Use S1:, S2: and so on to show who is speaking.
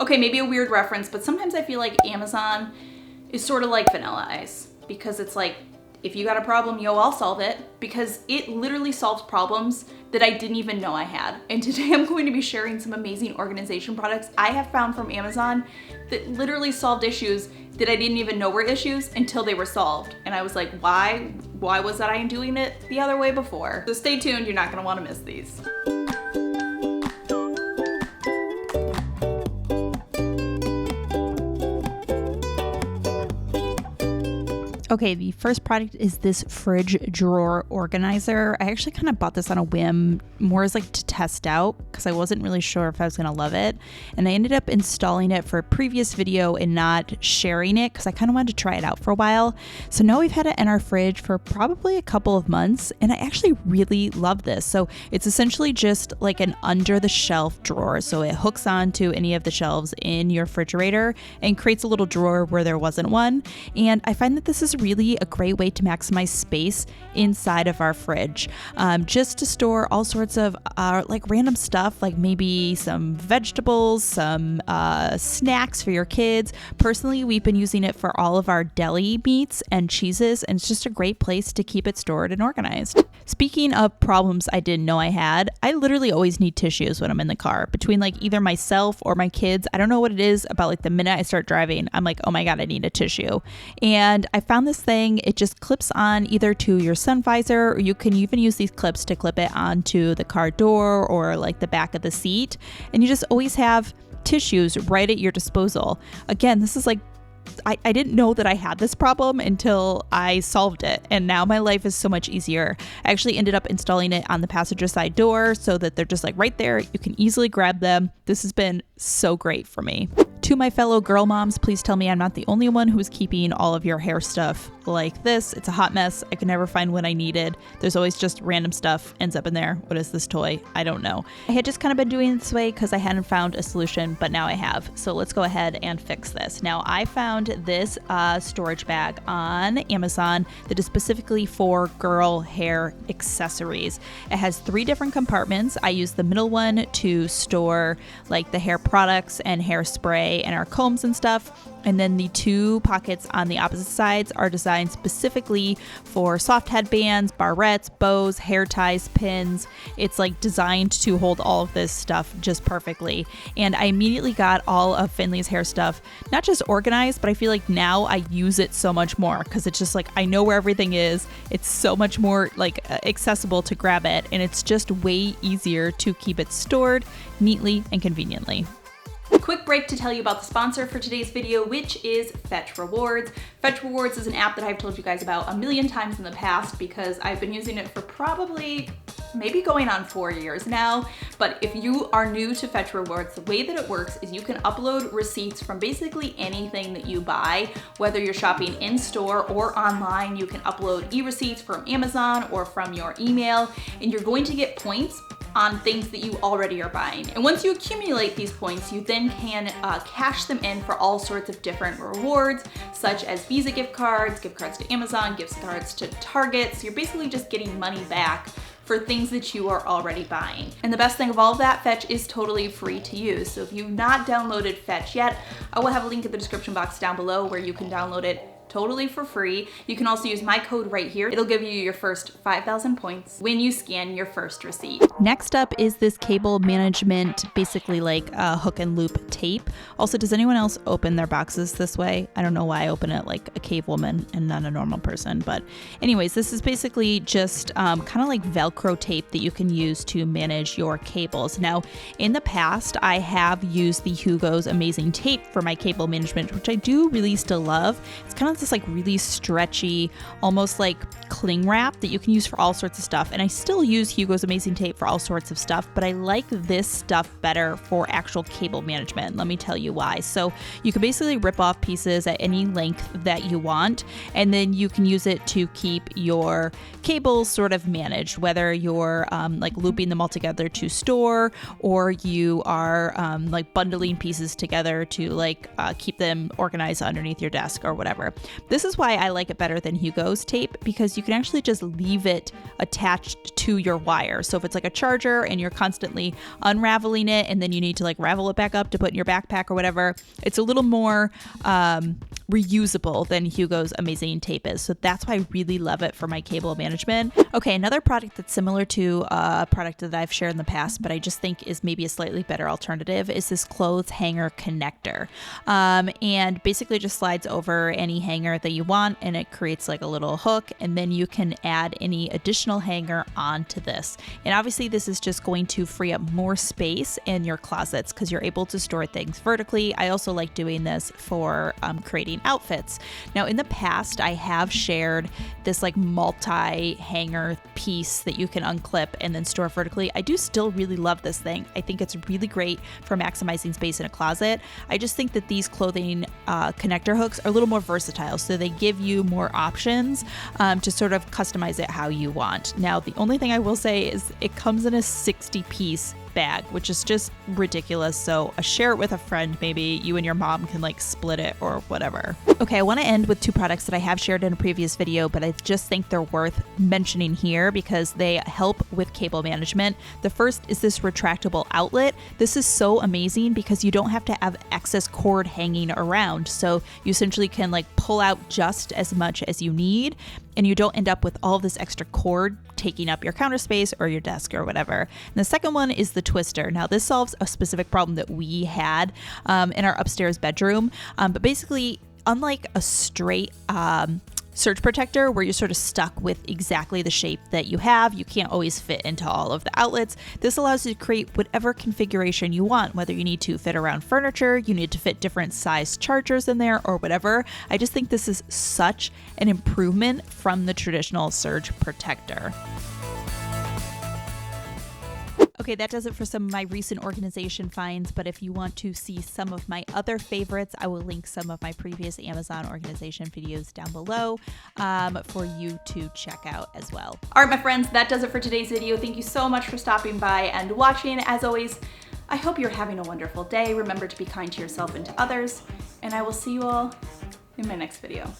S1: Okay, maybe a weird reference, but sometimes I feel like Amazon is sort of like Vanilla Ice, because it's like, if you got a problem, yo, I'll solve it, because it literally solves problems that I didn't even know I had. And today I'm going to be sharing some amazing organization products I have found from Amazon that literally solved issues that I didn't even know were issues until they were solved. And I was like, why was I doing it the other way before? So stay tuned, you're not gonna wanna miss these.
S2: Okay, the first product is this fridge drawer organizer. I actually kind of bought this on a whim, more as like to test out because I wasn't really sure if I was gonna love it. And I ended up installing it for a previous video and not sharing it because I kind of wanted to try it out for a while. So now we've had it in our fridge for probably a couple of months and I actually really love this. So it's essentially just like an under the shelf drawer. So it hooks onto any of the shelves in your refrigerator and creates a little drawer where there wasn't one. And I find that this is really a great way to maximize space inside of our fridge, just to store all sorts of like random stuff, like maybe some vegetables, some snacks for your kids. Personally, we've been using it for all of our deli meats and cheeses, and it's just a great place to keep it stored and organized. Speaking of problems I didn't know I had, I literally always need tissues when I'm in the car. Between like either myself or my kids, I don't know what it is about like the minute I start driving, I'm like, oh my God, I need a tissue. And I found this thing, it just clips on either to your sun visor, or you can even use these clips to clip it onto the car door or like the back of the seat. And you just always have tissues right at your disposal. Again, this is like, I didn't know that I had this problem until I solved it, and now my life is so much easier. I actually ended up installing it on the passenger side door so that they're just like right there. You can easily grab them. This has been so great for me. To my fellow girl moms, please tell me I'm not the only one who's keeping all of your hair stuff like this. It's a hot mess. I can never find what I needed. There's always just random stuff ends up in there. What is this toy? I don't know. I had just kind of been doing it this way because I hadn't found a solution, but now I have. So let's go ahead and fix this. Now I found this storage bag on Amazon that is specifically for girl hair accessories. It has 3 different compartments. I use the middle one to store like the hair products and hairspray and our combs and stuff. And then the 2 pockets on the opposite sides are designed specifically for soft headbands, barrettes, bows, hair ties, pins. It's like designed to hold all of this stuff just perfectly. And I immediately got all of Finley's hair stuff, not just organized, but I feel like now I use it so much more because it's just like I know where everything is. It's so much more like accessible to grab it, and it's just way easier to keep it stored neatly and conveniently.
S1: Quick break to tell you about the sponsor for today's video, which is Fetch Rewards. Fetch Rewards is an app that I've told you guys about a million times in the past because I've been using it for probably maybe going on 4 years now. But if you are new to Fetch Rewards, the way that it works is you can upload receipts from basically anything that you buy, whether you're shopping in store or online. You can upload e-receipts from Amazon or from your email, and you're going to get points on things that you already are buying. And once you accumulate these points, you then can cash them in for all sorts of different rewards, such as Visa gift cards to Amazon, gift cards to Target. So you're basically just getting money back for things that you are already buying. And the best thing of all of that, Fetch is totally free to use. So if you've not downloaded Fetch yet, I will have a link in the description box down below where you can download it totally for free. You can also use my code right here. It'll give you your first 5,000 points when you scan your first receipt.
S2: Next up is this cable management, basically like hook and loop tape. Also, does anyone else open their boxes this way? I don't know why I open it like a cave woman and not a normal person, but anyways, this is basically just kind of like Velcro tape that you can use to manage your cables. Now, in the past, I have used the Hugo's Amazing Tape for my cable management, which I do really still love. It's kind of this like really stretchy, almost like cling wrap that you can use for all sorts of stuff. And I still use Hugo's Amazing Tape for all sorts of stuff, but I like this stuff better for actual cable management. Let me tell you why. So you can basically rip off pieces at any length that you want, and then you can use it to keep your cables sort of managed, whether you're like looping them all together to store, or you are like bundling pieces together to like keep them organized underneath your desk or whatever. This is why I like it better than Hugo's tape, because you can actually just leave it attached to your wire. So if it's like a charger and you're constantly unraveling it and then you need to like ravel it back up to put in your backpack or whatever, it's a little more reusable than Hugo's amazing tape is. So that's why I really love it for my cable management. Okay, another product that's similar to a product that I've shared in the past, but I just think is maybe a slightly better alternative, is this clothes hanger connector. And basically just slides over any hanger that you want, and it creates like a little hook, and then you can add any additional hanger onto this. And obviously this is just going to free up more space in your closets because you're able to store things vertically. I also like doing this for creating outfits. Now in the past, I have shared this like multi-hanger piece that you can unclip and then store vertically. I do still really love this thing. I think it's really great for maximizing space in a closet. I just think that these clothing connector hooks are a little more versatile, so they give you more options to sort of customize it how you want. Now, the only thing I will say is it comes in a 60-piece bag, which is just ridiculous. So share it with a friend. Maybe you and your mom can like split it or whatever. Okay, I want to end with two products that I have shared in a previous video, but I just think they're worth mentioning here because they help with cable management. The first is this retractable outlet. This is so amazing because you don't have to have excess cord hanging around. So you essentially can like pull out just as much as you need, and you don't end up with all this extra cord taking up your counter space or your desk or whatever. And the second one is the twister. Now this solves a specific problem that we had in our upstairs bedroom. But basically, unlike a straight surge protector where you're sort of stuck with exactly the shape that you have, you can't always fit into all of the outlets. This allows you to create whatever configuration you want, whether you need to fit around furniture, you need to fit different size chargers in there or whatever. I just think this is such an improvement from the traditional surge protector. Okay, that does it for some of my recent organization finds, but if you want to see some of my other favorites, I will link some of my previous Amazon organization videos down below for you to check out as well.
S1: All right, my friends, that does it for today's video. Thank you so much for stopping by and watching. As always, I hope you're having a wonderful day. Remember to be kind to yourself and to others, and I will see you all in my next video.